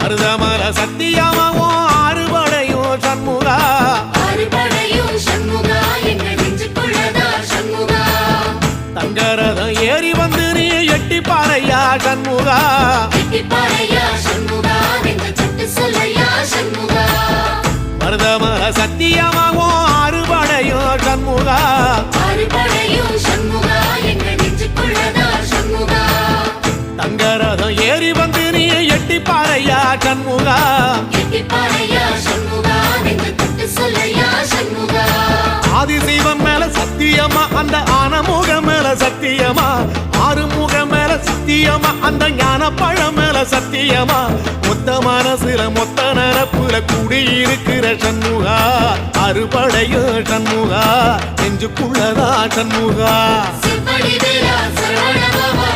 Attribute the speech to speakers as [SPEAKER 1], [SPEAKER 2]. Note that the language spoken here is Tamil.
[SPEAKER 1] மருதமல சத்தியமாவோ அறுபடையும் சண்முகா
[SPEAKER 2] அறுபடையும் சண்முகா எங்கள் நெஞ்சுக்குள்ளதா சண்முகா
[SPEAKER 1] தங்கரதம் ஏறி வந்து நீ எட்டி பாறையா சண்முகா
[SPEAKER 2] எட்டி பாறையா சண்முகா எங்கள் சட்டு சொல்லையா சண்முகா
[SPEAKER 1] மருதமல சத்தியமாவோ அறுபடையும் சண்முகா
[SPEAKER 2] அறுபடையும் சண்முகா எங்கள் நெஞ்சுக்குள்ளதா சண்முகா
[SPEAKER 1] தங்கரதம் ஏறி வந்து நீ எட்டி பாறையா சண்முகா
[SPEAKER 2] எட்டி பாறையா சண்முகா எங்கள் சட்டு சொல்லையா சண்முகா
[SPEAKER 1] ஆதிசைவம் மேல சத்தியமா அந்த ஆனமுக மேல சத்தியமா ஆறுமுக மேல சத்தியமா அந்த ஞான பழம் மேல சத்தியமா மொத்த மனசுல மொத்த நரப்புல குடியிருக்கிற சண்முகா அறுபடையும் சண்முகா நெஞ்சுக்குள்ளதா சண்முகா
[SPEAKER 2] சிவடி வேலா சரவண பவா